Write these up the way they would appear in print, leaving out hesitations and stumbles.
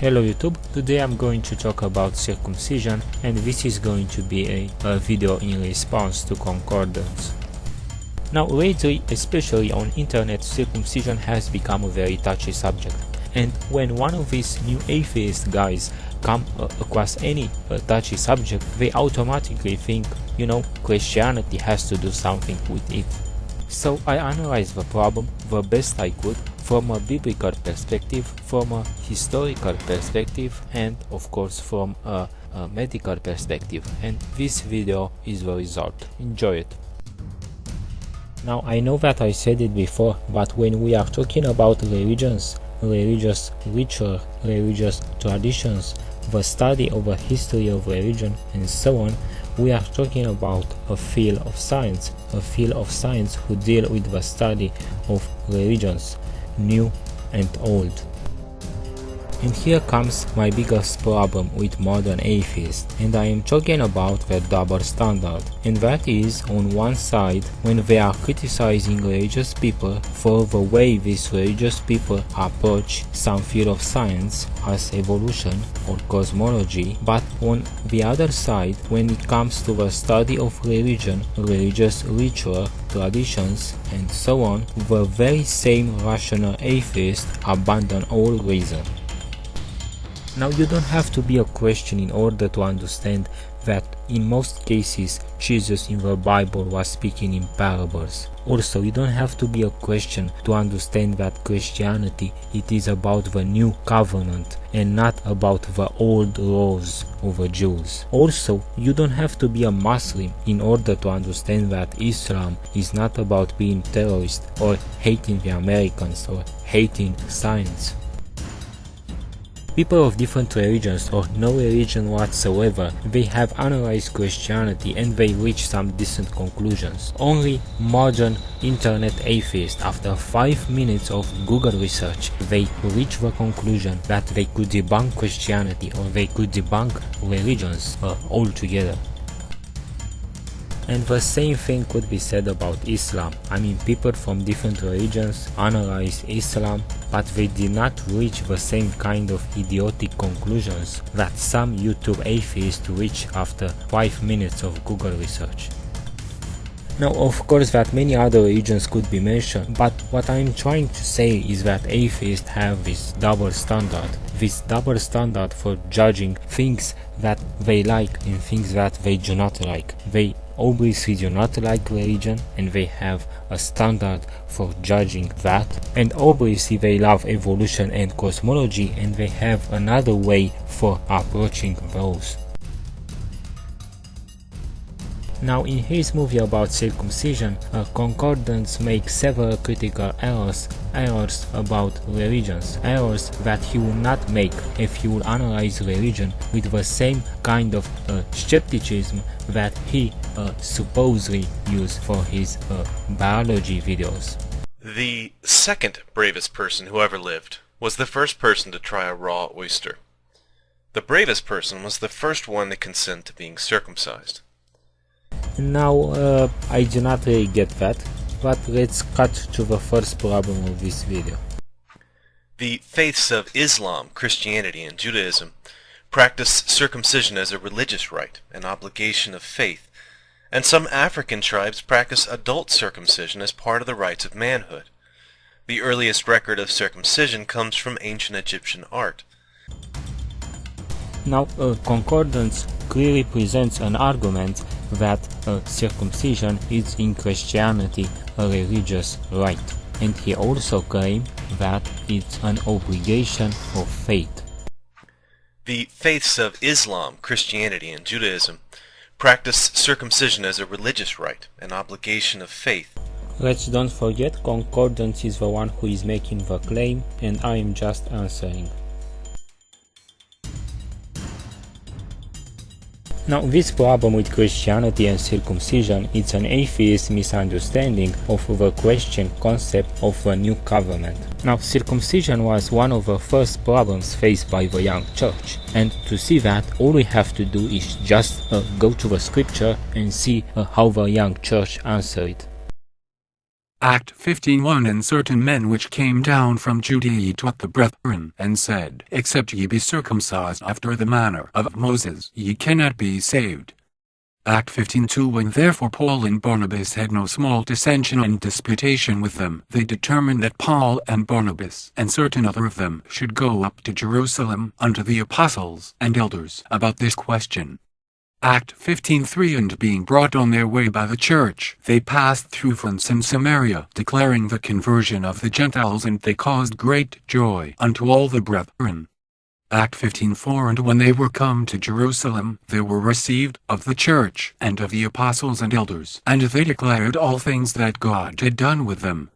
Hello YouTube, today I'm going to talk about circumcision, and this is going to be a video in response to concordance. Now lately, especially on internet, circumcision has become a very touchy subject, and when one of these new atheist guys come across any touchy subject, they automatically think, Christianity has to do something with it. So I analyzed the problem the best I could from a biblical perspective, from a historical perspective, and of course from a medical perspective, and this video is the result. Enjoy it. Now I know that I said it before, but when we are talking about religions, religious ritual, religious traditions, the study of the history of religion and so on, we are talking about a field of science who deal with the study of religions, new and old. And here comes my biggest problem with modern atheists, and I am talking about the double standard. And that is, on one side, when they are criticizing religious people for the way these religious people approach some field of science as evolution or cosmology, but on the other side, when it comes to the study of religion, religious ritual, traditions, and so on, the very same rational atheists abandon all reason. Now you don't have to be a Christian in order to understand that in most cases Jesus in the Bible was speaking in parables. Also, you don't have to be a Christian to understand that Christianity, it is about the new covenant and not about the old laws of the Jews. Also, you don't have to be a Muslim in order to understand that Islam is not about being terrorist or hating the Americans or hating science. People of different religions or no religion whatsoever, they have analyzed Christianity and they reach some decent conclusions. Only modern internet atheists, after 5 minutes of Google research, they reach the conclusion that they could debunk Christianity or they could debunk religions altogether. And the same thing could be said about Islam. I mean, people from different religions analyze Islam, but they did not reach the same kind of idiotic conclusions that some YouTube atheists reach after 5 minutes of Google research. Now, of course, that many other religions could be mentioned, but what I'm trying to say is that atheists have this double standard for judging things that they like and things that they do not like. They obviously do not like religion, and they have a standard for judging that, and obviously they love evolution and cosmology, and they have another way for approaching those. Now, in his movie about circumcision, Concordance makes several critical errors about religions, errors that he would not make if he would analyze religion with the same kind of skepticism that he supposedly used for his biology videos. The second bravest person who ever lived was the first person to try a raw oyster. The bravest person was the first one to consent to being circumcised. Now, I do not really get that, but let's cut to the first problem of this video. The faiths of Islam, Christianity, and Judaism practice circumcision as a religious rite, an obligation of faith, and some African tribes practice adult circumcision as part of the rites of manhood. The earliest record of circumcision comes from ancient Egyptian art. Now, Concordance clearly presents an argument that circumcision is in Christianity a religious rite, and he also claims that it's an obligation of faith. The faiths of Islam, Christianity, and Judaism practice circumcision as a religious rite, an obligation of faith. Let's don't forget, Concordance is the one who is making the claim, and I am just answering. Now, this problem with Christianity and circumcision is an atheist misunderstanding of the Christian concept of the new covenant. Now, circumcision was one of the first problems faced by the young church, and to see that, all we have to do is just go to the scripture and see how the young church answered it. Act 15:1. And certain men which came down from Judea taught the brethren, and said, Except ye be circumcised after the manner of Moses, ye cannot be saved. Act 15:2. When therefore Paul and Barnabas had no small dissension and disputation with them, they determined that Paul and Barnabas and certain other of them should go up to Jerusalem unto the apostles and elders about this question. Act 15:3. And being brought on their way by the church, they passed through France and Samaria, declaring the conversion of the Gentiles, and they caused great joy unto all the brethren. Act 15:4. And when they were come to Jerusalem, they were received of the church and of the apostles and elders, and they declared all things that God had done with them.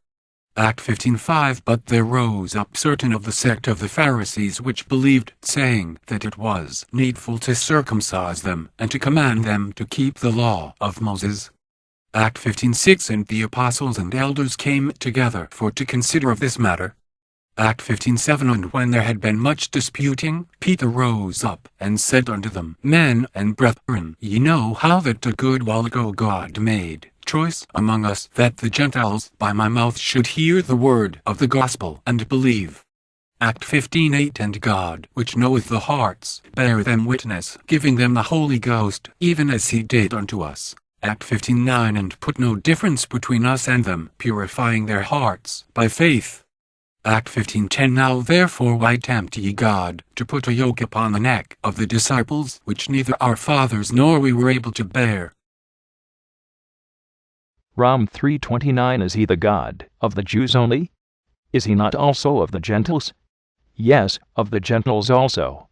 Act 15:5. But there rose up certain of the sect of the Pharisees which believed, saying that it was needful to circumcise them, and to command them to keep the law of Moses. Act 15:6. And the apostles and elders came together for to consider of this matter. Act 15:7. And when there had been much disputing, Peter rose up, and said unto them, Men and brethren, ye know how that a good while ago God made choice among us, that the Gentiles by my mouth should hear the word of the gospel, and believe. Act 15:8. And God, which knoweth the hearts, bare them witness, giving them the Holy Ghost, even as he did unto us. Act 15:9. And put no difference between us and them, purifying their hearts by faith. Act 15:10. Now therefore why tempt ye God, to put a yoke upon the neck of the disciples, which neither our fathers nor we were able to bear? Rom 3:29. Is he the God of the Jews only? Is he not also of the Gentiles? Yes, of the Gentiles also.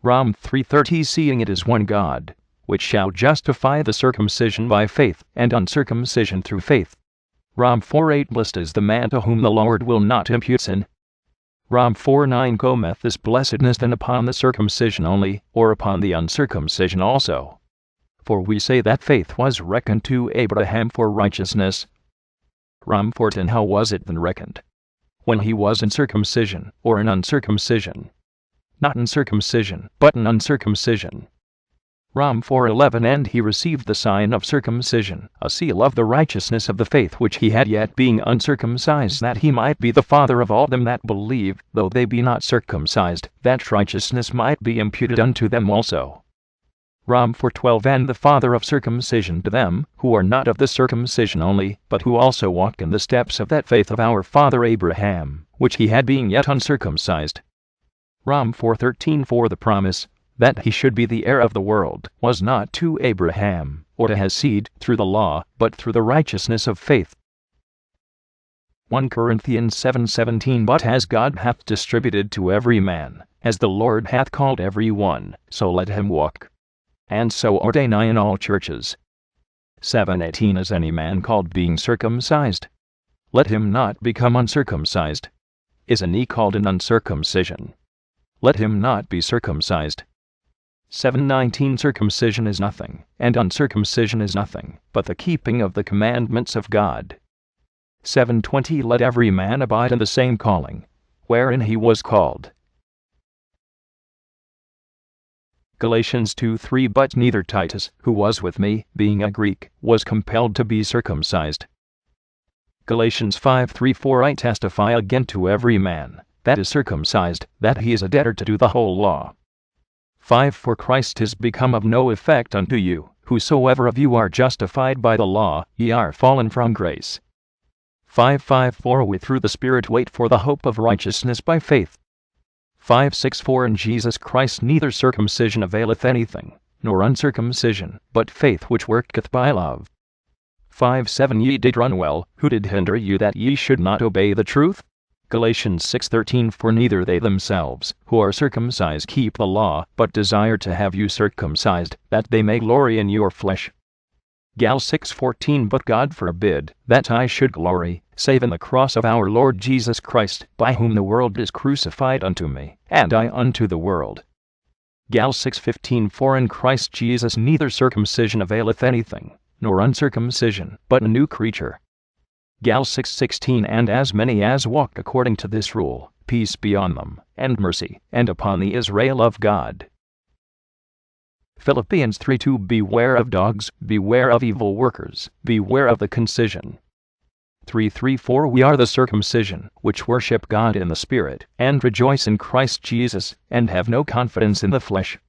Rom 3:30. Seeing it is one God, which shall justify the circumcision by faith, and uncircumcision through faith. Rom 4:8. Blessed is the man to whom the Lord will not impute sin. Rom 4:9. Cometh this blessedness then upon the circumcision only, or upon the uncircumcision also? For we say that faith was reckoned to Abraham for righteousness. Rom 4:10. How was it then reckoned? When he was in circumcision, or in uncircumcision? Not in circumcision, but in uncircumcision. Rom 4:11. And he received the sign of circumcision, a seal of the righteousness of the faith which he had yet being uncircumcised, that he might be the father of all them that believe, though they be not circumcised, that righteousness might be imputed unto them also. Rom 4:12. And the father of circumcision to them, who are not of the circumcision only, but who also walk in the steps of that faith of our father Abraham, which he had being yet uncircumcised. Rom 4:13. For the promise, that he should be the heir of the world, was not to Abraham, or to his seed, through the law, but through the righteousness of faith. 1 Corinthians 7:17. But as God hath distributed to every man, as the Lord hath called every one, so let him walk. And so ordain I in all churches. 7:18. Is any man called being circumcised? Let him not become uncircumcised. Is any called in uncircumcision? Let him not be circumcised. 7:19. Circumcision is nothing, and uncircumcision is nothing, but the keeping of the commandments of God. 7:20. Let every man abide in the same calling, wherein he was called. Galatians 2:3. But neither Titus, who was with me, being a Greek, was compelled to be circumcised. Galatians 5:3. For I testify again to every man that is circumcised, that he is a debtor to do the whole law. 5. For Christ is become of no effect unto you, whosoever of you are justified by the law, ye are fallen from grace. 5:5. For we through the Spirit wait for the hope of righteousness by faith. 5:6. For in Jesus Christ neither circumcision availeth anything, nor uncircumcision, but faith which worketh by love. 5:7. Ye did run well, who did hinder you that ye should not obey the truth? Galatians 6:13. For neither they themselves, who are circumcised, keep the law, but desire to have you circumcised, that they may glory in your flesh. Gal 6:14. But God forbid that I should glory, save in the cross of our Lord Jesus Christ, by whom the world is crucified unto me, and I unto the world. Gal 6:15. For in Christ Jesus neither circumcision availeth anything, nor uncircumcision, but a new creature. Gal 6:16. And as many as walk according to this rule, peace be on them, and mercy, and upon the Israel of God. Philippians 3:2. Beware of dogs, beware of evil workers, beware of the concision. 3:3-4 We are the circumcision, which worship God in the Spirit, and rejoice in Christ Jesus, and have no confidence in the flesh.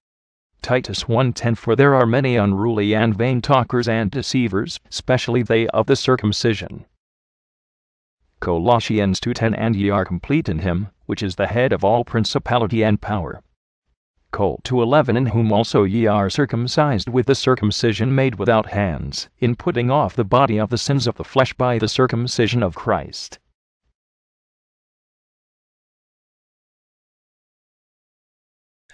Titus 1:10 For there are many unruly and vain talkers and deceivers, especially they of the circumcision. Colossians 2:10 And ye are complete in him, which is the head of all principality and power. Col 2:11 In whom also ye are circumcised with the circumcision made without hands, in putting off the body of the sins of the flesh by the circumcision of Christ.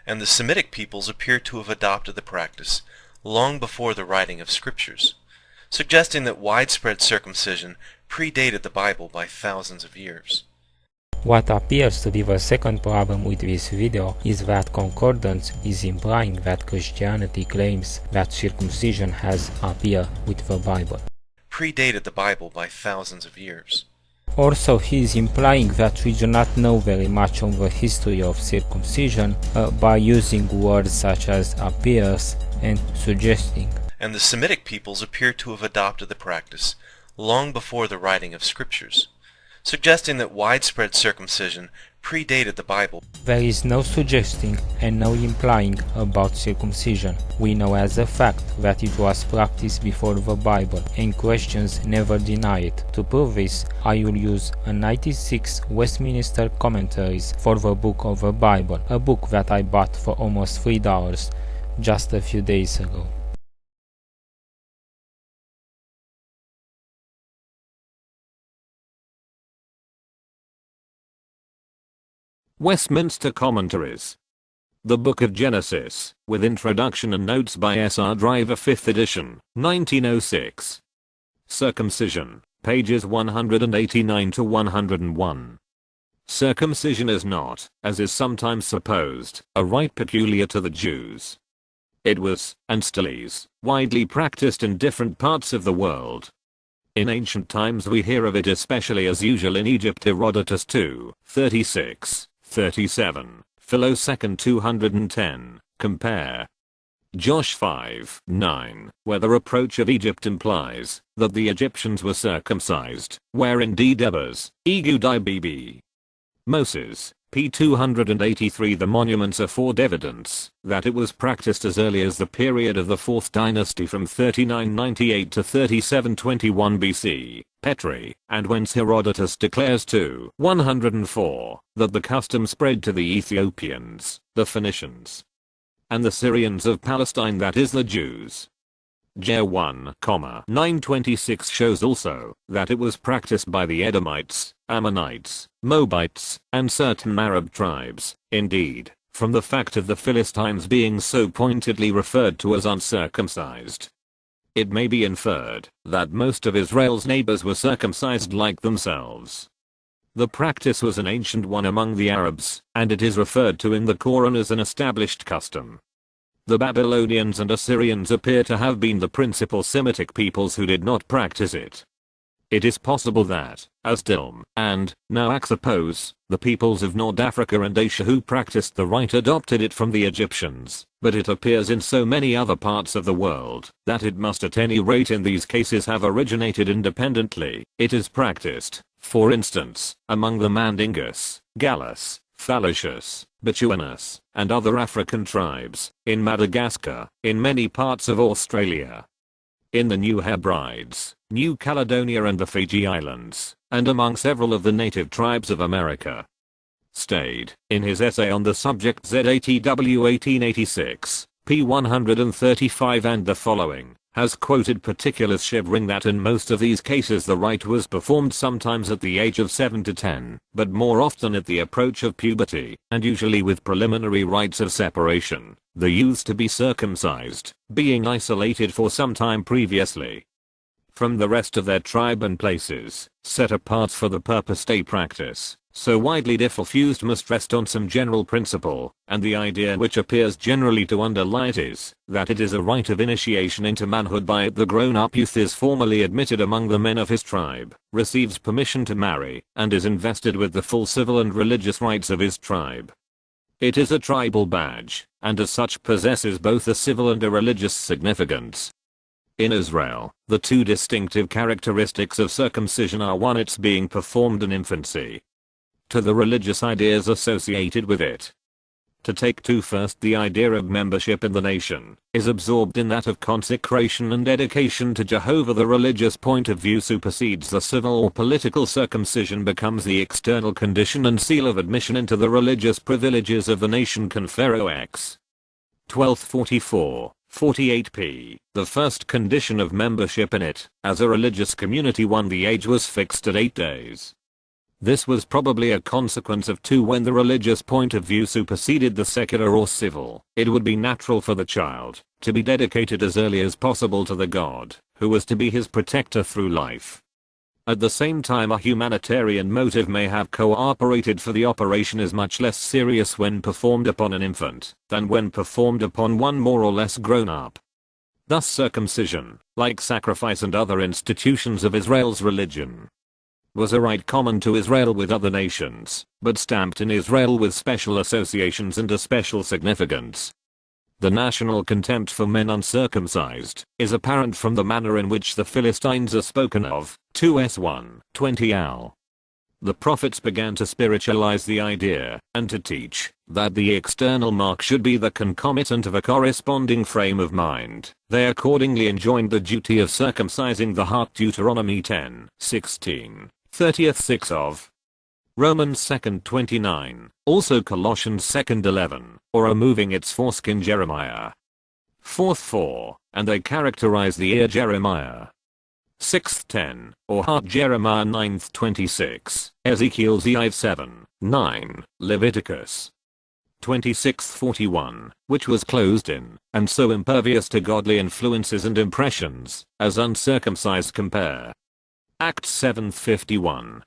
And the Semitic peoples appear to have adopted the practice long before the writing of scriptures, suggesting that widespread circumcision predated the Bible by thousands of years. What appears to be the second problem with this video is that concordance is implying that Christianity claims that circumcision has appeared with the Bible. Predated the Bible by thousands of years. Also, he is implying that we do not know very much on the history of circumcision by using words such as appears and suggesting. And the Semitic peoples appear to have adopted the practice long before the writing of scriptures, suggesting that widespread circumcision predated the Bible. There is no suggesting and no implying about circumcision. We know as a fact that it was practiced before the Bible, and Christians never deny it. To prove this, I will use a 96 Westminster commentaries for the book of the Bible, a book that I bought for almost $3 just a few days ago. Westminster Commentaries. The Book of Genesis, with Introduction and Notes by S.R. Driver 5th edition, 1906. Circumcision, pages 189 to 101. Circumcision is not, as is sometimes supposed, a rite peculiar to the Jews. It was, and still is, widely practiced in different parts of the world. In ancient times we hear of it especially as usual in Egypt. Herodotus 2:36. 37, Philo 2nd 210, compare. Josh 5:9, where the reproach of Egypt implies that the Egyptians were circumcised, where indeed Ebers, Egud Ibb. Moses, p. 283 The monuments afford evidence that it was practiced as early as the period of the 4th dynasty from 3998 to 3721 BC, Petri, and whence Herodotus declares 104 that the custom spread to the Ethiopians, the Phoenicians, and the Syrians of Palestine, that is the Jews. Jer 1,926 shows also that it was practiced by the Edomites, Ammonites, Moabites, and certain Arab tribes. Indeed, from the fact of the Philistines being so pointedly referred to as uncircumcised, it may be inferred that most of Israel's neighbors were circumcised like themselves. The practice was an ancient one among the Arabs, and it is referred to in the Quran as an established custom. The Babylonians and Assyrians appear to have been the principal Semitic peoples who did not practice it. It is possible that, as Dilm, and, Naak suppose, the peoples of North Africa and Asia who practiced the rite adopted it from the Egyptians, but it appears in so many other parts of the world, that it must at any rate in these cases have originated independently. It is practiced, for instance, among the Mandingus, Gallus, Phalocius, Bechuanus, and other African tribes, in Madagascar, in many parts of Australia, in the New Hebrides, New Caledonia and the Fiji Islands, and among several of the native tribes of America. Slaid, in his essay on the subject ZATW 1886, p. 135 and the following, has quoted particulars shivering that in most of these cases the rite was performed sometimes at the age of 7 to 10, but more often at the approach of puberty, and usually with preliminary rites of separation, the youths to be circumcised, being isolated for some time previously from the rest of their tribe and places, set apart for the purpose they practice, so widely diffused must rest on some general principle, and the idea which appears generally to underlie it is, that it is a rite of initiation into manhood. By it the grown-up youth is formally admitted among the men of his tribe, receives permission to marry, and is invested with the full civil and religious rights of his tribe. It is a tribal badge, and as such possesses both a civil and a religious significance. In Israel, the two distinctive characteristics of circumcision are: one, it's being performed in infancy. Two, the religious ideas associated with it. To take two, first, the idea of membership in the nation is absorbed in that of consecration and dedication to Jehovah. The religious point of view supersedes the civil or political. Circumcision becomes the external condition and seal of admission into the religious privileges of the nation. Confero X 1244, 48p. The first condition of membership in it, as a religious community. 1. The age was fixed at 8 days. This was probably a consequence of 2. When the religious point of view superseded the secular or civil, it would be natural for the child to be dedicated as early as possible to the God who was to be his protector through life. At the same time, a humanitarian motive may have cooperated, for the operation is much less serious when performed upon an infant than when performed upon one more or less grown up. Thus circumcision, like sacrifice and other institutions of Israel's religion, was a rite common to Israel with other nations, but stamped in Israel with special associations and a special significance. The national contempt for men uncircumcised is apparent from the manner in which the Philistines are spoken of. 2s1:20 al. The prophets began to spiritualize the idea, and to teach that the external mark should be the concomitant of a corresponding frame of mind. They accordingly enjoined the duty of circumcising the heart. Deuteronomy 10:16. 30th 6 of. Romans 2:29, also Colossians 2:11, or removing its foreskin. Jeremiah 4:4, and they characterize the ear. Jeremiah 6:10, or heart. Jeremiah 9:26, Ezekiel 7:9, Leviticus 26:41, which was closed in, and so impervious to godly influences and impressions, as uncircumcised. Compare Acts 7:51.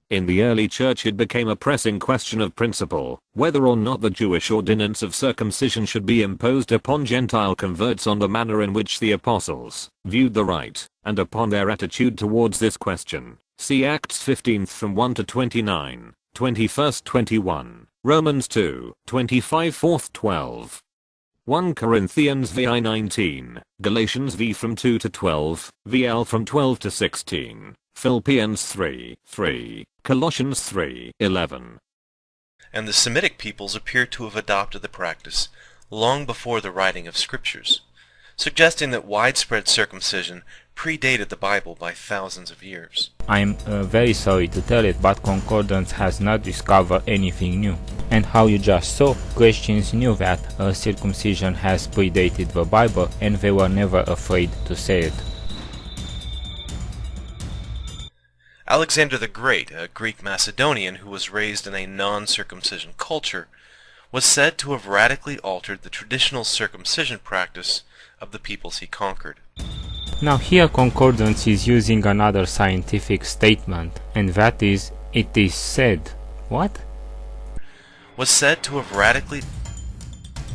In the early church it became a pressing question of principle, whether or not the Jewish ordinance of circumcision should be imposed upon Gentile converts on the manner in which the apostles viewed the rite, and upon their attitude towards this question. See Acts 15 from 1 to 29, 21-21, Romans 2:25 4-12. 1 Corinthians vi 19, Galatians v from 2 to 12, VL from 12 to 16, Philippians 3:3, Colossians 3:11. And the Semitic peoples appear to have adopted the practice long before the writing of scriptures, suggesting that widespread circumcision predated the Bible by thousands of years. I'm very sorry to tell it, but Concordance has not discovered anything new. And how you just saw, Christians knew that circumcision has predated the Bible, and they were never afraid to say it. Alexander the Great, a Greek Macedonian who was raised in a non-circumcision culture, was said to have radically altered the traditional circumcision practice of the peoples he conquered. Now here Concordance is using another scientific statement, and that is, it is said. What? Was said to have radically...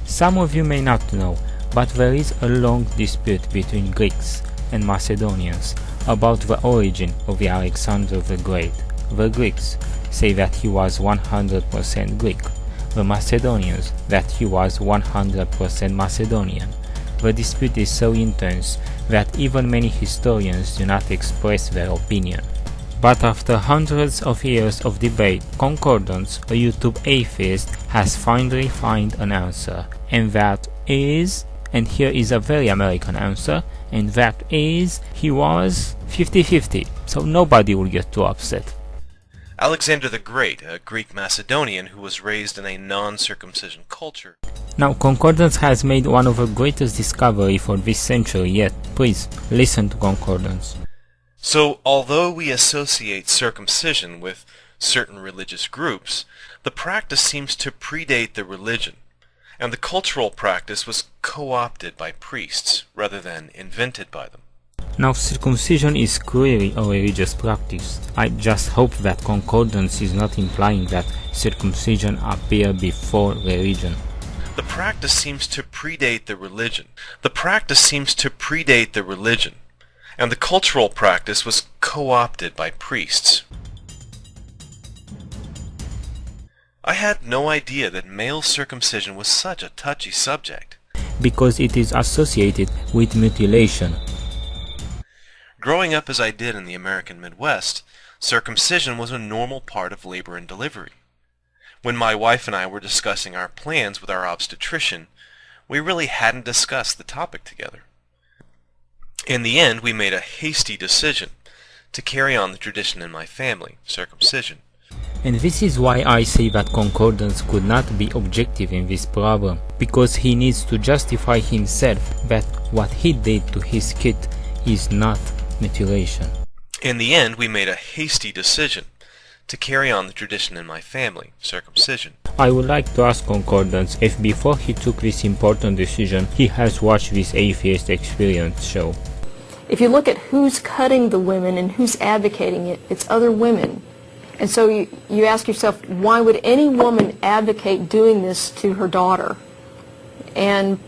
Some of you may not know, but there is a long dispute between Greeks and Macedonians about the origin of the Alexander the Great. The Greeks say that he was 100% Greek, the Macedonians that he was 100% Macedonian. The dispute is so intense that even many historians do not express their opinion. But after hundreds of years of debate, Concordance, a YouTube atheist, has finally found an answer, and that is, and here is a very American answer, and that is, he was 50-50, so nobody will get too upset. Alexander the Great, a Greek Macedonian who was raised in a non-circumcision culture. Now, Concordance has made one of the greatest discoveries for this century yet. Please, listen to Concordance. So, although we associate circumcision with certain religious groups, the practice seems to predate the religion, and the cultural practice was co-opted by priests rather than invented by them. Now, circumcision is clearly a religious practice. I just hope that Concordance is not implying that circumcision appeared before religion. The practice seems to predate the religion. The practice seems to predate the religion, and the cultural practice was co-opted by priests. I had no idea that male circumcision was such a touchy subject. Because it is associated with mutilation. Growing up as I did in the American Midwest, circumcision was a normal part of labor and delivery. When my wife and I were discussing our plans with our obstetrician, we really hadn't discussed the topic together. In the end, we made a hasty decision to carry on the tradition in my family, circumcision. And this is why I say that concordance could not be objective in this problem, because he needs to justify himself that what he did to his kid is not mutilation. In the end, we made a hasty decision to carry on the tradition in my family, circumcision. I would like to ask Concordance if before he took this important decision he has watched this Atheist Experience show. If you look at who's cutting the women and who's advocating it, it's other women. And so you ask yourself, why would any woman advocate doing this to her daughter? And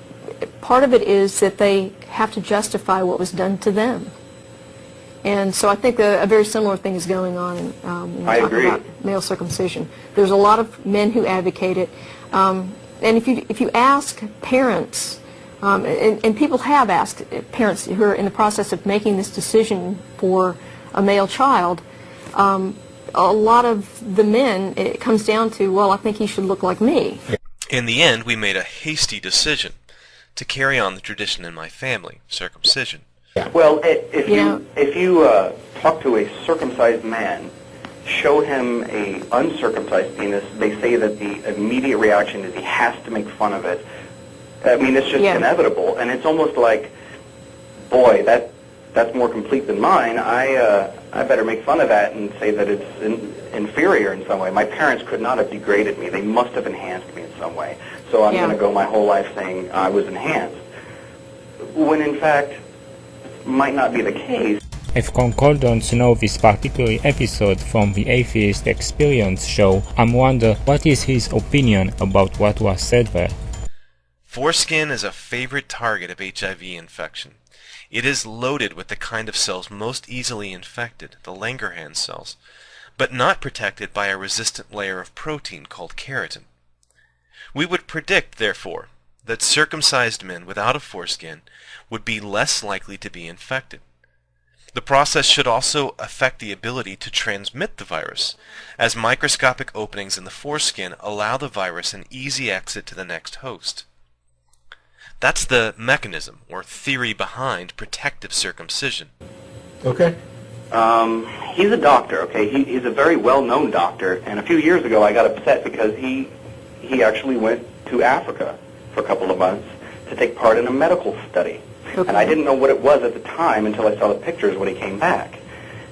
part of it is that they have to justify what was done to them. And so I think a very similar thing is going on when we're talking about male circumcision. There's a lot of men who advocate it. And if you ask parents, and people have asked parents who are in the process of making this decision for a male child, a lot of the men, it comes down to, well, I think he should look like me. In the end, we made a hasty decision to carry on the tradition in my family, circumcision. Well, if you talk to a circumcised man, show him a uncircumcised penis, they say that the immediate reaction is he has to make fun of it. I mean, it's just inevitable, and it's almost like, boy, that's more complete than mine. I better make fun of that and say that it's inferior in some way. My parents could not have degraded me. They must have enhanced me in some way. So I'm going to go my whole life saying I was enhanced, when in fact might not be the case. If Concordance knows this particular episode from the Atheist Experience show, I'm wondering what is his opinion about what was said there. Foreskin is a favorite target of HIV infection. It is loaded with the kind of cells most easily infected, the Langerhans cells, but not protected by a resistant layer of protein called keratin. We would predict, therefore, that circumcised men without a foreskin would be less likely to be infected. The process should also affect the ability to transmit the virus, as microscopic openings in the foreskin allow the virus an easy exit to the next host. That's the mechanism or theory behind protective circumcision. Okay. He's a doctor, okay? He's a very well-known doctor, and a few years ago I got upset because he actually went to Africa for a couple of months to take part in a medical study. Okay. And I didn't know what it was at the time until I saw the pictures when he came back.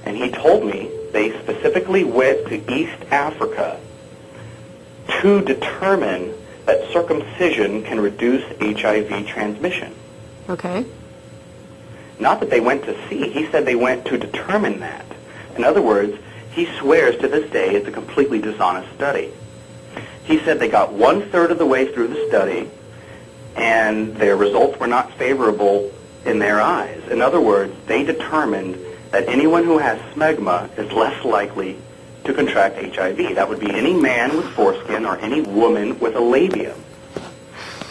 And he told me they specifically went to East Africa to determine that circumcision can reduce HIV transmission. Okay. Not that they went to see, he said they went to determine that. In other words, he swears to this day it's a completely dishonest study. He said they got 1/3 of the way through the study and their results were not favorable in their eyes. In other words, they determined that anyone who has smegma is less likely to contract HIV. That would be any man with foreskin or any woman with a labium.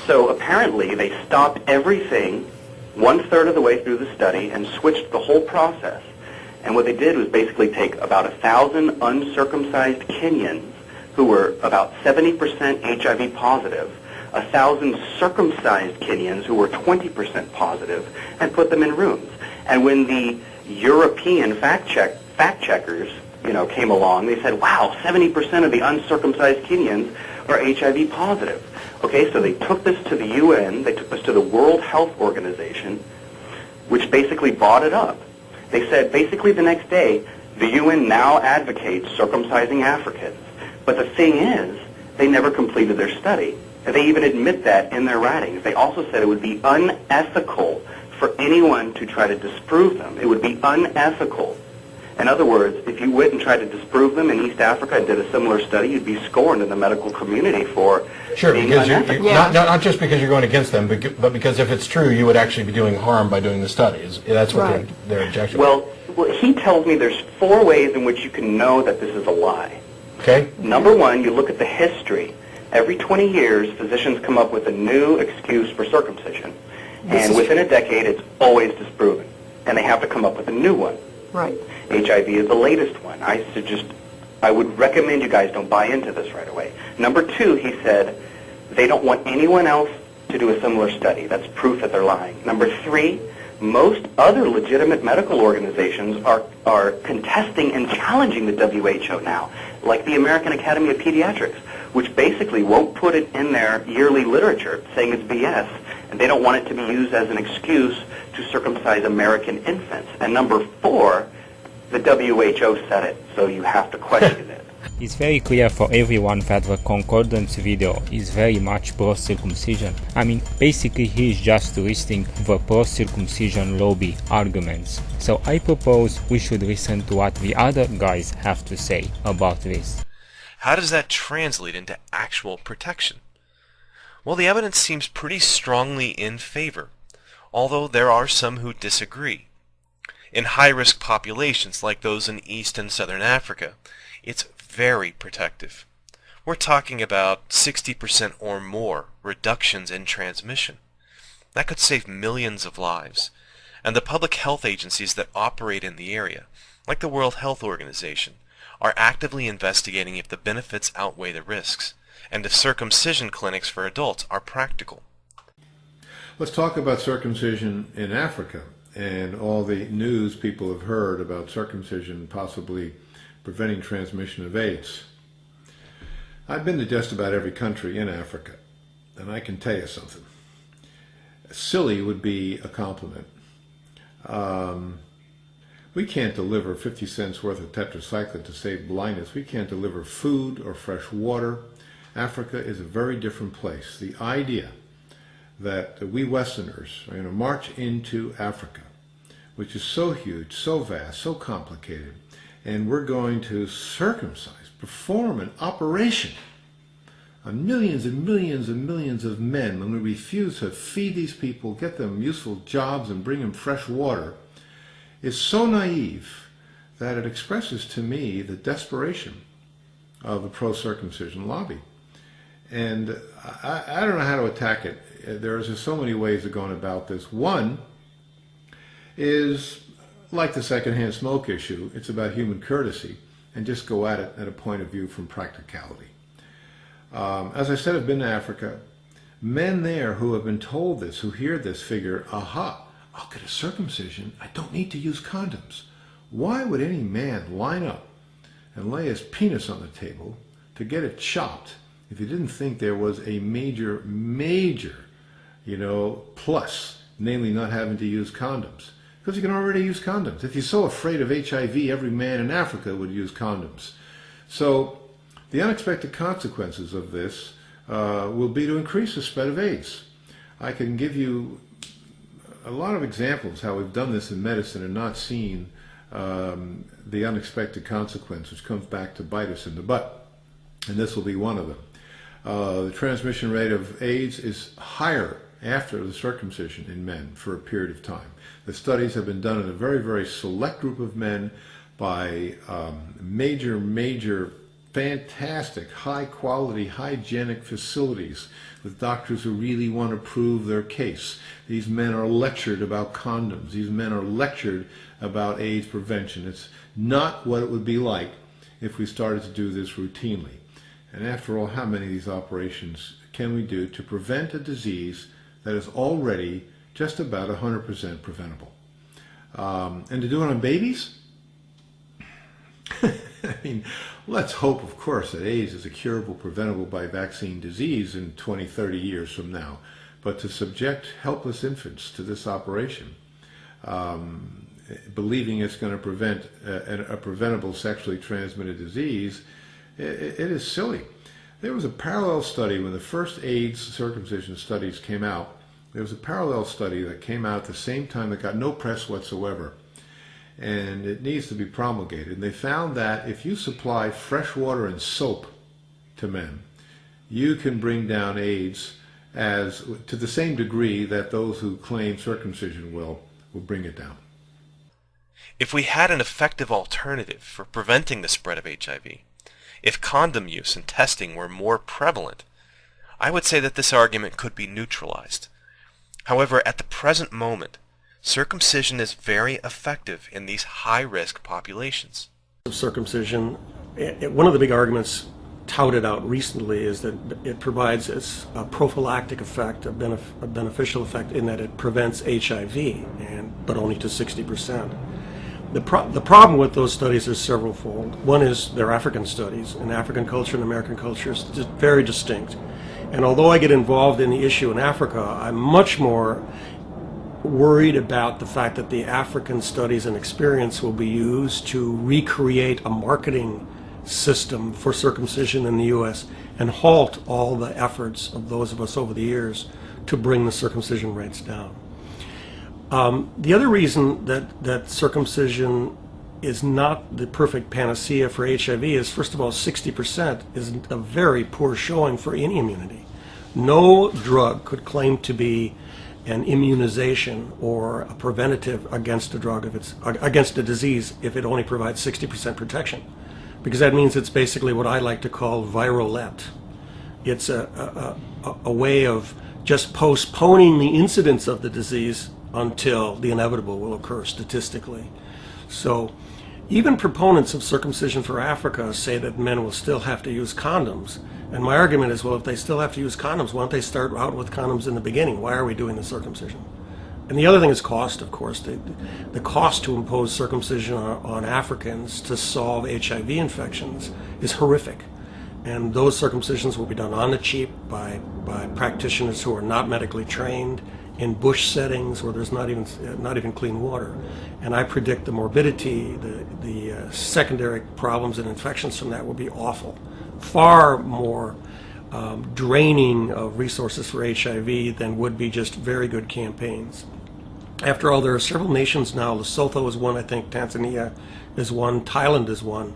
So apparently they stopped everything 1/3 of the way through the study and switched the whole process. And what they did was basically take about 1,000 uncircumcised Kenyans who were about 70% HIV positive, 1,000 circumcised Kenyans who were 20% positive, and put them in rooms. And when the European fact checkers came along, they said, wow, 70% of the uncircumcised Kenyans are HIV positive. Okay, so they took this to the UN, they took this to the World Health Organization, which basically bought it up. They said basically the next day, the UN now advocates circumcising Africans. But the thing is, they never completed their study. And they even admit that in their writings. They also said it would be unethical for anyone to try to disprove them. It would be unethical. In other words, if you went and tried to disprove them in East Africa and did a similar study, you'd be scorned in the medical community for being unethical. Not just because you're going against them, but because if it's true, you would actually be doing harm by doing the studies. That's what their objection is. Well, he tells me there's 4 ways in which you can know that this is a lie. Okay. Number 1, you look at the history. Every 20 years, physicians come up with a new excuse for circumcision. And within a decade, it's always disproven. and they have to come up with a new one. Right. HIV is the latest one. I would recommend you guys don't buy into this right away. Number two, he said, they don't want anyone else to do a similar study. That's proof that they're lying. Number three, most other legitimate medical organizations are contesting and challenging the WHO now, like the American Academy of Pediatrics, which basically won't put it in their yearly literature, saying it's BS, and they don't want it to be used as an excuse to circumcise American infants. And number four, the WHO said it, so you have to question it. It's very clear for everyone that the concordance video is very much pro-circumcision. I mean, basically he is just listing the pro-circumcision lobby arguments. So I propose we should listen to what the other guys have to say about this. How does that translate into actual protection? Well, the evidence seems pretty strongly in favor, although there are some who disagree. In high-risk populations like those in East and Southern Africa, it's very protective. We're talking about 60% or more reductions in transmission. That could save millions of lives. And the public health agencies that operate in the area, like the World Health Organization, are actively investigating if the benefits outweigh the risks, and if circumcision clinics for adults are practical. Let's talk about circumcision in Africa and all the news people have heard about circumcision possibly preventing transmission of AIDS. I've been to just about every country in Africa, and I can tell you something. Silly would be a compliment. We can't deliver 50 cents worth of tetracycline to save blindness. We can't deliver food or fresh water. Africa is a very different place. The idea that we Westerners are going to march into Africa, which is so huge, so vast, so complicated, and we're going to circumcise, perform an operation on millions and millions and millions of men when we refuse to feed these people, get them useful jobs, and bring them fresh water, is so naive that it expresses to me the desperation of the pro-circumcision lobby. And I don't know how to attack it. There's just so many ways of going about this. One is like the secondhand smoke issue. It's about human courtesy, and just go at it at a point of view from practicality. As I said, I've been to Africa. Men there who have been told this, who hear this, figure, aha, I'll get a circumcision. I don't need to use condoms. Why would any man line up and lay his penis on the table to get it chopped if he didn't think there was a major, plus, namely not having to use condoms? Because you can already use condoms. If you're so afraid of HIV, every man in Africa would use condoms. So the unexpected consequences of this will be to increase the spread of AIDS. I can give you a lot of examples how we've done this in medicine and not seen the unexpected consequence, which comes back to bite us in the butt. And this will be one of them. The transmission rate of AIDS is higher after the circumcision in men for a period of time. The studies have been done in a very, very select group of men by major, fantastic, high-quality, hygienic facilities with doctors who really want to prove their case. These men are lectured about condoms. These men are lectured about AIDS prevention. It's not what it would be like if we started to do this routinely. And after all, how many of these operations can we do to prevent a disease that is already just about 100% preventable? And to do it on babies? I mean, let's hope, of course, that AIDS is a curable, preventable by vaccine disease in 20, 30 years from now. But to subject helpless infants to this operation, believing it's going to prevent a preventable sexually transmitted disease, it is silly. There was a parallel study when the first AIDS circumcision studies came out. There was a parallel study that came out at the same time that got no press whatsoever. And it needs to be promulgated. And they found that if you supply fresh water and soap to men, you can bring down AIDS to the same degree that those who claim circumcision will bring it down. If we had an effective alternative for preventing the spread of HIV, if condom use and testing were more prevalent, I would say that this argument could be neutralized. However, at the present moment, circumcision is very effective in these high-risk populations. Circumcision, one of the big arguments touted out recently is that it provides a prophylactic effect, a beneficial effect in that it prevents HIV, but only to 60%. The problem with those studies is severalfold. One is they're African studies, and African culture and American culture is just very distinct. And although I get involved in the issue in Africa, I'm much more worried about the fact that the African studies and experience will be used to recreate a marketing system for circumcision in the U.S. and halt all the efforts of those of us over the years to bring the circumcision rates down. The other reason that circumcision is not the perfect panacea for HIV is, first of all, 60% is a very poor showing for any immunity. No drug could claim to be an immunization or a preventative against a drug against a disease if it only provides 60% protection, because that means it's basically what I like to call virulette. It's a way of just postponing the incidence of the disease until the inevitable will occur statistically. So even proponents of circumcision for Africa say that men will still have to use condoms. And my argument is, well, if they still have to use condoms, why don't they start out with condoms in the beginning? Why are we doing the circumcision? And the other thing is cost, of course. The cost to impose circumcision on Africans to solve HIV infections is horrific. And those circumcisions will be done on the cheap by practitioners who are not medically trained in bush settings where there's not even clean water. And I predict the morbidity, the secondary problems and infections from that will be awful. Far more draining of resources for HIV than would be just very good campaigns. After all, there are several nations now, Lesotho is one, I think Tanzania is one, Thailand is one,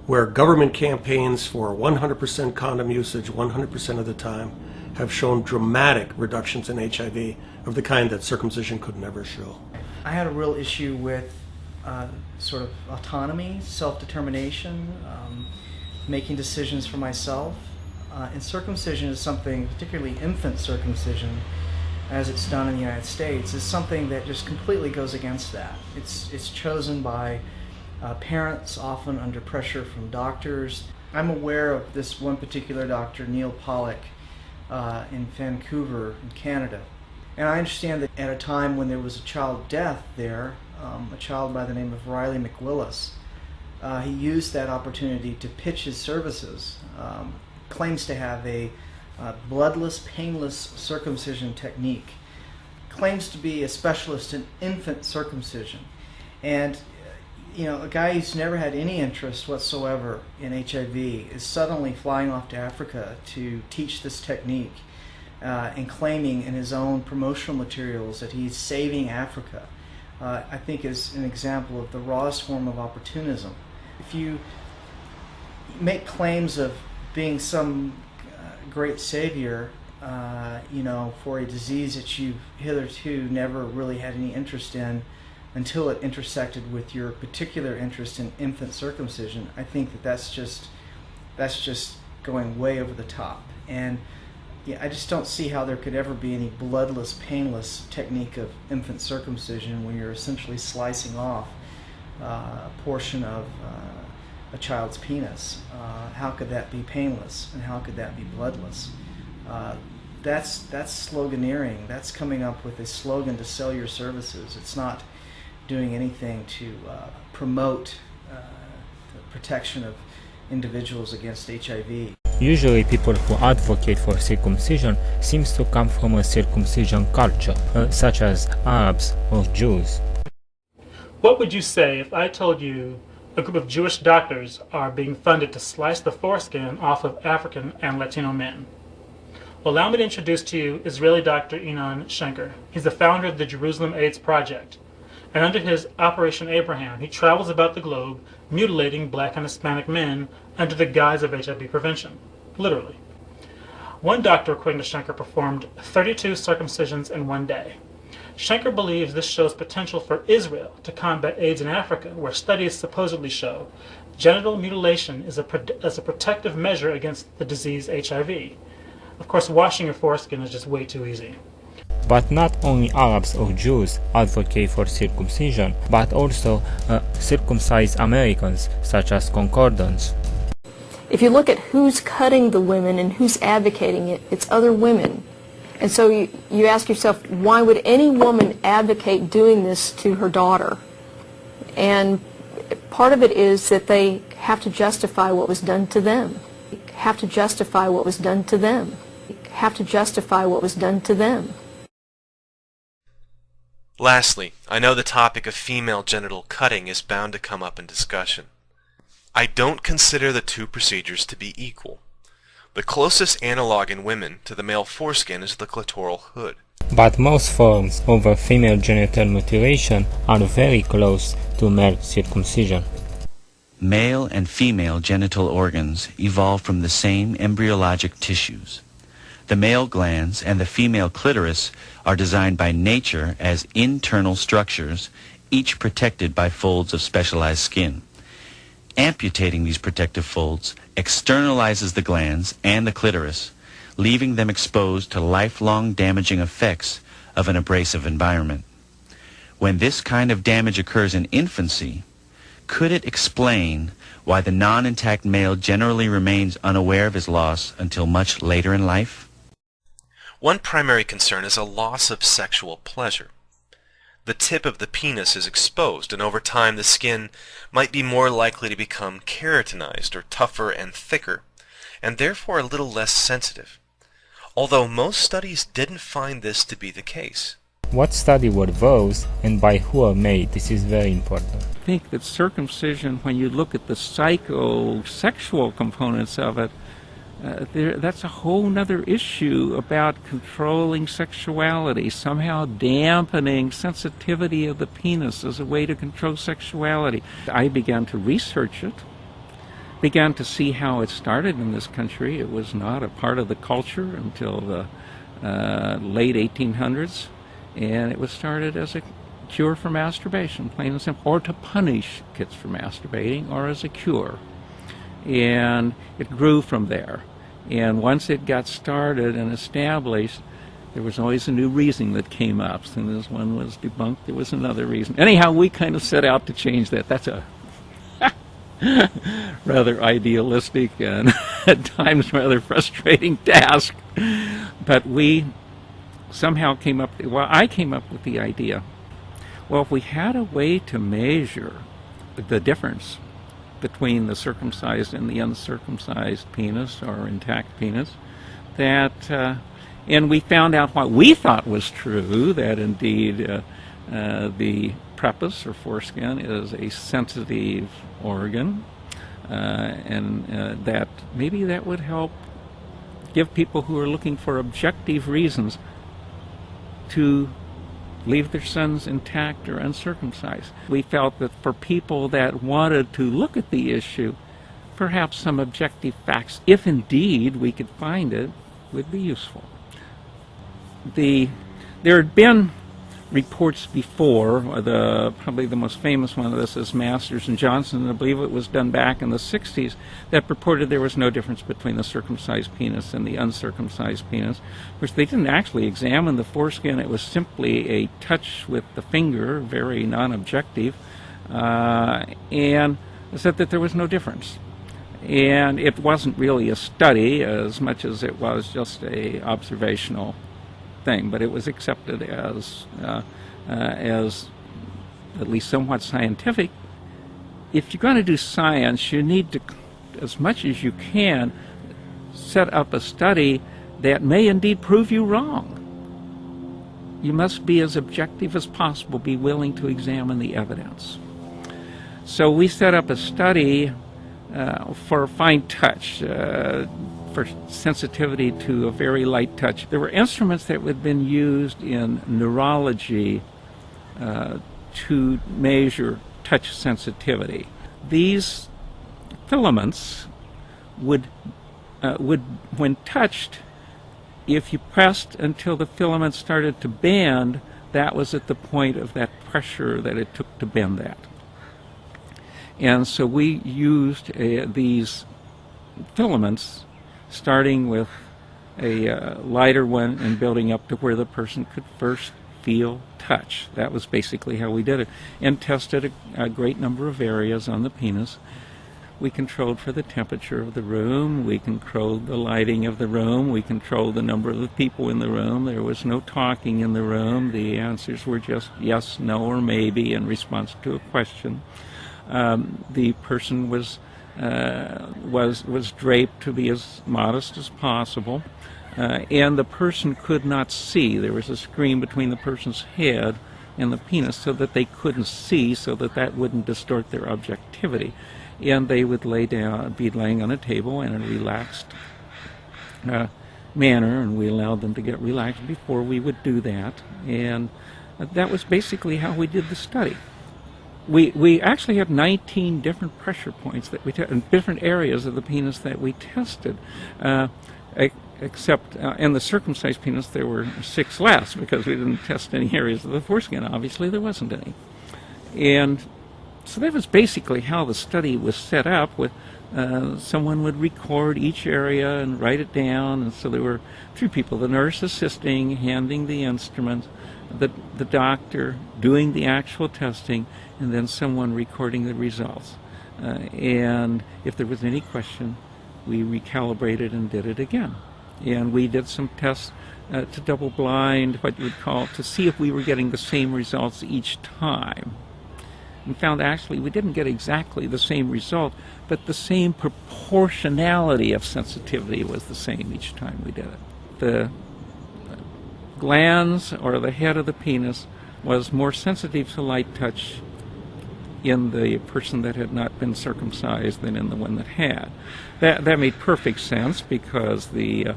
where government campaigns for 100% condom usage 100% of the time have shown dramatic reductions in HIV of the kind that circumcision could never show. I had a real issue with sort of autonomy, self-determination, making decisions for myself. And circumcision is something, particularly infant circumcision, as it's done in the United States, is something that just completely goes against that. It's chosen by parents, often under pressure from doctors. I'm aware of this one particular doctor, Neil Pollock, in Vancouver, in Canada. And I understand that at a time when there was a child death there, a child by the name of Riley McWillis, he used that opportunity to pitch his services, claims to have a bloodless, painless circumcision technique, claims to be a specialist in infant circumcision. And you know, a guy who's never had any interest whatsoever in HIV is suddenly flying off to Africa to teach this technique and claiming in his own promotional materials that he's saving Africa. I think is an example of the rawest form of opportunism. If you make claims of being some great savior, you know, for a disease that you've hitherto never really had any interest in until it intersected with your particular interest in infant circumcision, I think that that's just going way over the top. And yeah, I just don't see how there could ever be any bloodless, painless technique of infant circumcision when you're essentially slicing off a portion of a child's penis. How could that be painless, and how could that be bloodless? That's sloganeering. That's coming up with a slogan to sell your services. It's not doing anything to promote the protection of individuals against HIV. Usually people who advocate for circumcision seems to come from a circumcision culture, such as Arabs or Jews. What would you say if I told you a group of Jewish doctors are being funded to slice the foreskin off of African and Latino men? Allow me to introduce to you Israeli Dr. C0nc0rdance. He's the founder of the Jerusalem AIDS Project. And under his Operation Abraham, he travels about the globe mutilating black and Hispanic men under the guise of HIV prevention. Literally. One doctor, according to C0nc0rdance, performed 32 circumcisions in one day. C0nc0rdance believes this shows potential for Israel to combat AIDS in Africa, where studies supposedly show genital mutilation is a protective measure against the disease HIV. Of course, washing your foreskin is just way too easy. But not only Arabs or Jews advocate for circumcision, but also circumcised Americans, such as concordants. If you look at who's cutting the women and who's advocating it, it's other women. And so you ask yourself, why would any woman advocate doing this to her daughter? And part of it is that they have to justify what was done to them. Have to justify what was done to them. Have to justify what was done to them. Lastly, I know the topic of female genital cutting is bound to come up in discussion. I don't consider the two procedures to be equal. The closest analog in women to the male foreskin is the clitoral hood. But most forms of female genital mutilation are very close to male circumcision. Male and female genital organs evolve from the same embryologic tissues. The male glands and the female clitoris are designed by nature as internal structures, each protected by folds of specialized skin. Amputating these protective folds externalizes the glands and the clitoris, leaving them exposed to lifelong damaging effects of an abrasive environment. When this kind of damage occurs in infancy, could it explain why the non-intact male generally remains unaware of his loss until much later in life? One primary concern is a loss of sexual pleasure. The tip of the penis is exposed, and over time the skin might be more likely to become keratinized or tougher and thicker, and therefore a little less sensitive. Although most studies didn't find this to be the case. What study were those and by who are made? This is very important. I think that circumcision, when you look at the psychosexual components of it, that's a whole nother issue about controlling sexuality, somehow dampening sensitivity of the penis as a way to control sexuality. I began to research it, began to see how it started in this country. It was not a part of the culture until the late 1800s, and it was started as a cure for masturbation, plain and simple, or to punish kids for masturbating, or as a cure. And it grew from there. And once it got started and established, there was always a new reason that came up. As soon as one was debunked, there was another reason. Anyhow, we kind of set out to change that. That's a rather idealistic and at times rather frustrating task. But we somehow came up, I came up with the idea, well, if we had a way to measure the difference between the circumcised and the uncircumcised penis or intact penis, that, and we found out what we thought was true, that indeed the prepuce or foreskin is a sensitive organ, and that maybe that would help give people who are looking for objective reasons to leave their sons intact or uncircumcised. We felt that for people that wanted to look at the issue, perhaps some objective facts, if indeed we could find it, would be useful. There had been reports before, probably the most famous one of this is Masters and Johnson, and I believe it was done back in the 60s, that purported there was no difference between the circumcised penis and the uncircumcised penis, which they didn't actually examine the foreskin. It was simply a touch with the finger, very non-objective, and said that there was no difference. And it wasn't really a study as much as it was just a observational thing, but it was accepted as at least somewhat scientific. If you're going to do science, you need to, as much as you can, set up a study that may indeed prove you wrong. You must be as objective as possible, be willing to examine the evidence. So we set up a study for fine touch, for sensitivity to a very light touch. There were instruments that had been used in neurology to measure touch sensitivity. These filaments would, when touched, if you pressed until the filament started to bend, that was at the point of that pressure that it took to bend that. And so we used these filaments starting with a lighter one and building up to where the person could first feel touch. That was basically how we did it, and tested a great number of areas on the penis. We controlled for the temperature of the room, we controlled the lighting of the room, we controlled the number of the people in the room. There was no talking in the room. The answers were just yes, no, or maybe in response to a question. The person was draped to be as modest as possible, and the person could not see. There was a screen between the person's head and the penis so that they couldn't see, so that that wouldn't distort their objectivity. And they would be laying on a table in a relaxed manner, and we allowed them to get relaxed before we would do that. And that was basically how we did the study. We actually had 19 different pressure points that we in different areas of the penis that we tested, except in the circumcised penis there were 6 less, because we didn't test any areas of the foreskin. Obviously there wasn't any. And so that was basically how the study was set up. With someone would record each area and write it down, and so there were 3 people: the nurse assisting, handing the instrument, the doctor doing the actual testing, and then someone recording the results. And if there was any question, we recalibrated and did it again. And we did some tests to double blind, what you would call, to see if we were getting the same results each time. And found actually we didn't get exactly the same result, but the same proportionality of sensitivity was the same each time we did it. The glands, or the head of the penis, was more sensitive to light touch in the person that had not been circumcised than in the one that had. That made perfect sense, because the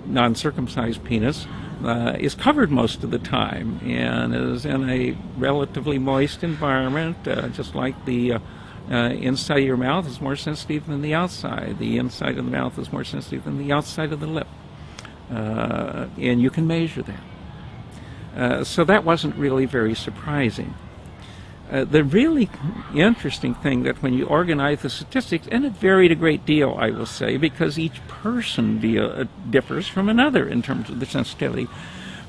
non-circumcised penis is covered most of the time and is in a relatively moist environment, just like the inside of your mouth is more sensitive than the outside. The inside of the mouth is more sensitive than the outside of the lip. And you can measure that. So that wasn't really very surprising. The really interesting thing, that when you organize the statistics, and it varied a great deal, I will say, because each person differs from another in terms of the sensitivity,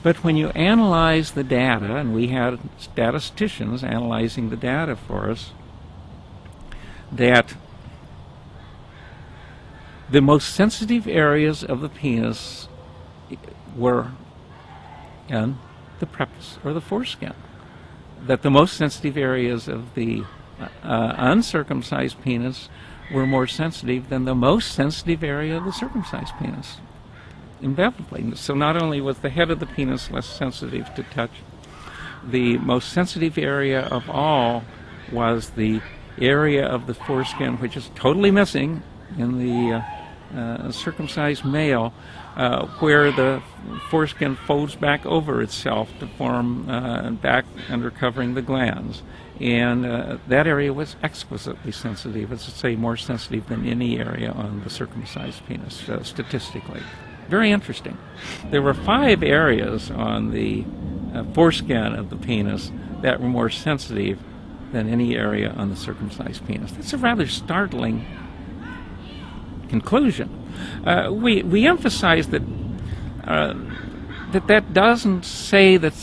but when you analyze the data, and we had statisticians analyzing the data for us, that the most sensitive areas of the penis were in the prepuce, or the foreskin. That the most sensitive areas of the uncircumcised penis were more sensitive than the most sensitive area of the circumcised penis. Inevitably. So not only was the head of the penis less sensitive to touch, the most sensitive area of all was the area of the foreskin which is totally missing in the circumcised male, where the foreskin folds back over itself to form back under covering the glands. And that area was exquisitely sensitive, as I say, more sensitive than any area on the circumcised penis, statistically. Very interesting. There were 5 areas on the foreskin of the penis that were more sensitive than any area on the circumcised penis. That's a rather startling conclusion. We emphasize that that doesn't say that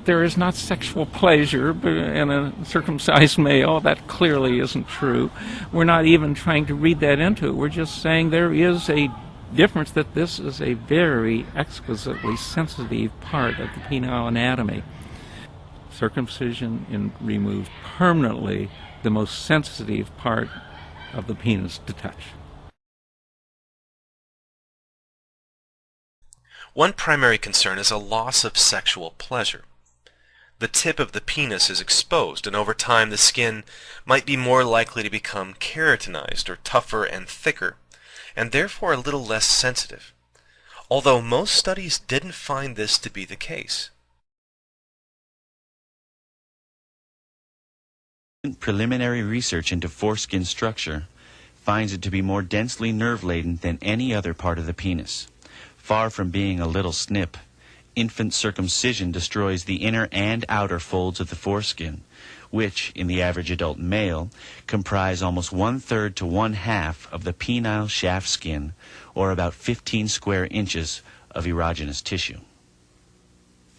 there is not sexual pleasure in a circumcised male. That clearly isn't true. We're not even trying to read that into it. We're just saying there is a difference, that this is a very exquisitely sensitive part of the penile anatomy. Circumcision removes permanently the most sensitive part of the penis to touch. One primary concern is a loss of sexual pleasure. The tip of the penis is exposed, and over time the skin might be more likely to become keratinized, or tougher and thicker, and therefore a little less sensitive, although most studies didn't find this to be the case. Preliminary research into foreskin structure finds it to be more densely nerve-laden than any other part of the penis. Far from being a little snip, infant circumcision destroys the inner and outer folds of the foreskin, which, in the average adult male, comprise almost 1/3 to 1/2 of the penile shaft skin, or about 15 square inches of erogenous tissue.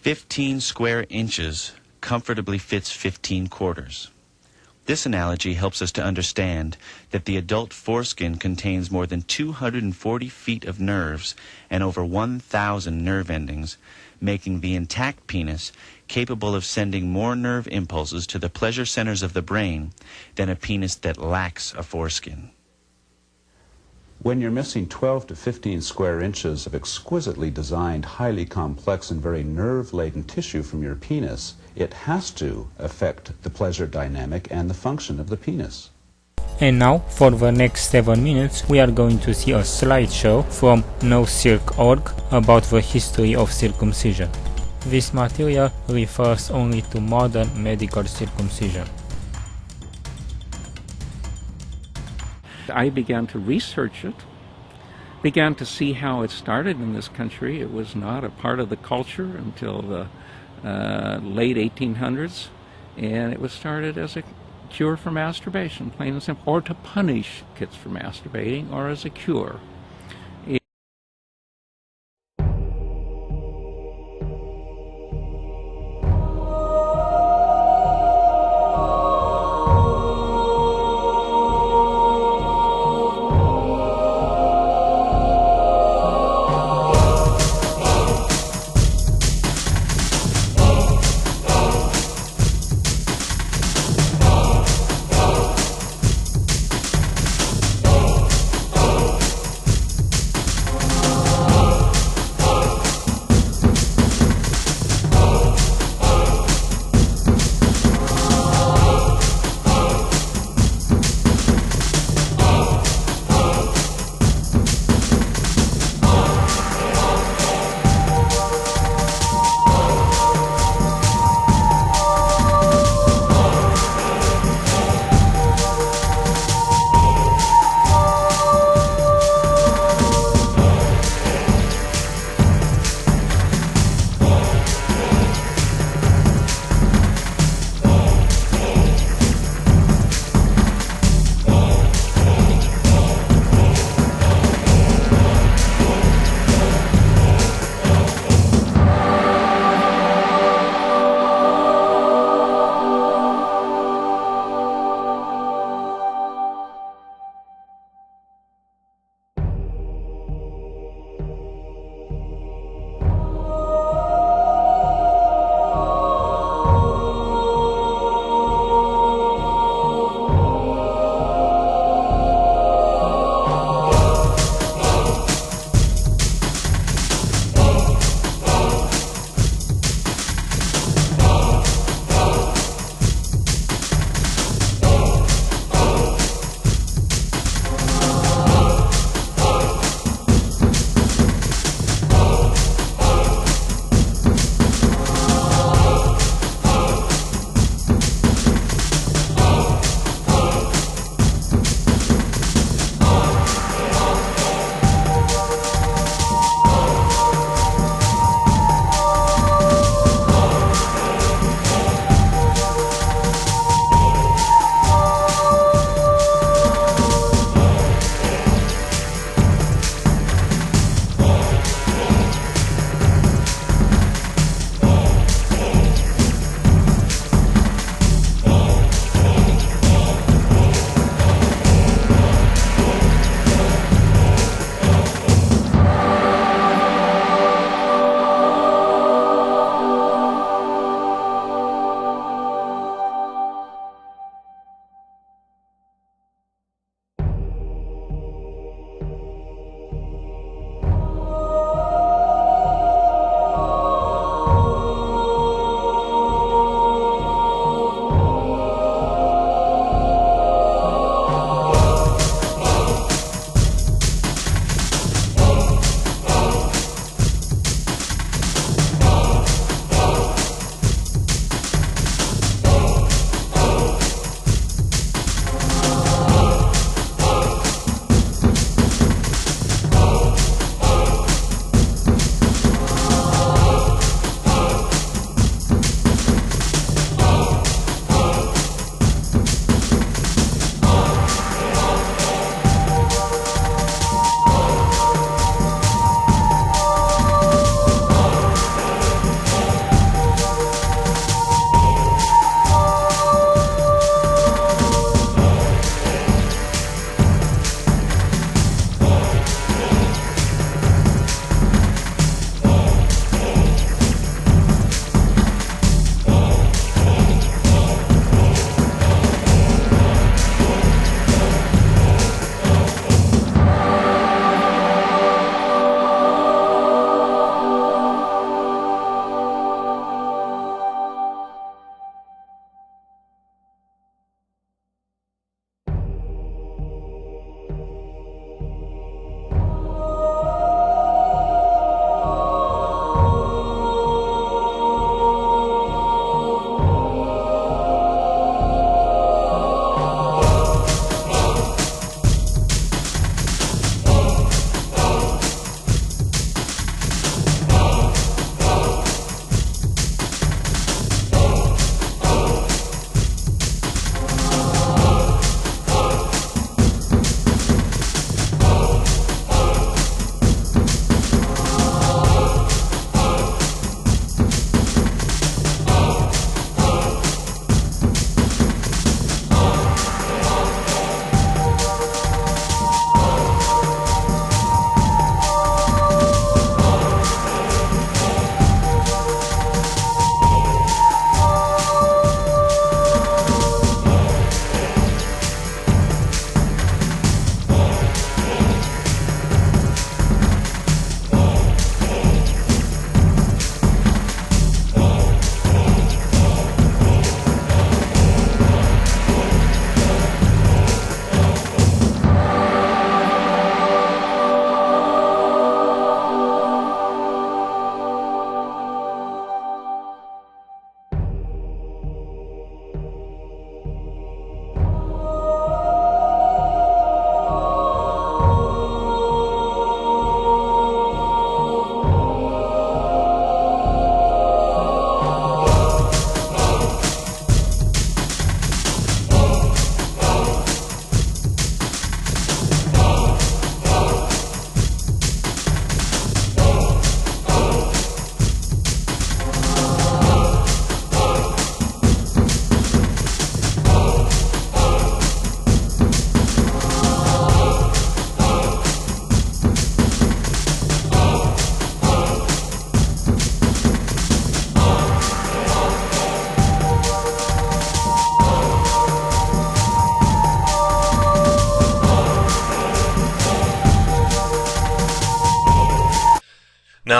15 square inches comfortably fits 15 quarters. This analogy helps us to understand that the adult foreskin contains more than 240 feet of nerves and over 1,000 nerve endings, making the intact penis capable of sending more nerve impulses to the pleasure centers of the brain than a penis that lacks a foreskin. When you're missing 12 to 15 square inches of exquisitely designed, highly complex and very nerve-laden tissue from your penis, it has to affect the pleasure dynamic and the function of the penis. And now, for the next 7 minutes, we are going to see a slideshow from Circ.org about the history of circumcision. This material refers only to modern medical circumcision. I began to research it, began to see how it started in this country. It was not a part of the culture until the late 1800s, and it was started as a cure for masturbation, plain and simple, or to punish kids for masturbating, or as a cure.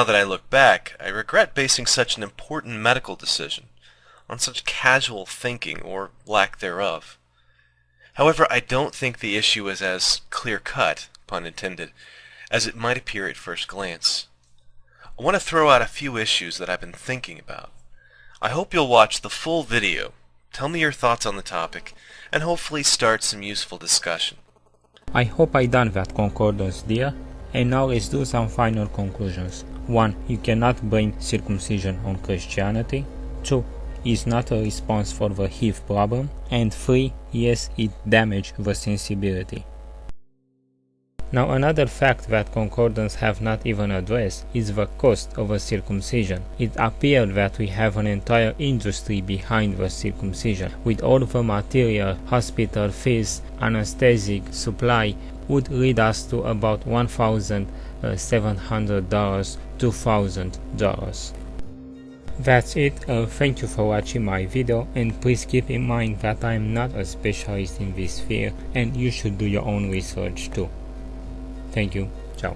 Now that I look back, I regret basing such an important medical decision on such casual thinking or lack thereof. However, I don't think the issue is as clear-cut, pun intended, as it might appear at first glance. I want to throw out a few issues that I've been thinking about. I hope you'll watch the full video, tell me your thoughts on the topic, and hopefully start some useful discussion. I hope I done that concordance dear, and now let's do some final conclusions. 1. You cannot blame circumcision on Christianity. 2. It's not a response for the HIV problem. And 3. Yes, it damaged the sensibility. Now another fact that concordance have not even addressed is the cost of a circumcision. It appeared that we have an entire industry behind the circumcision, with all the material, hospital fees, anesthetic, supply, would lead us to about $1,700 to $2,000. That's it. Thank you for watching my video, and please keep in mind that I am not a specialist in this field and you should do your own research too. Thank you. Ciao.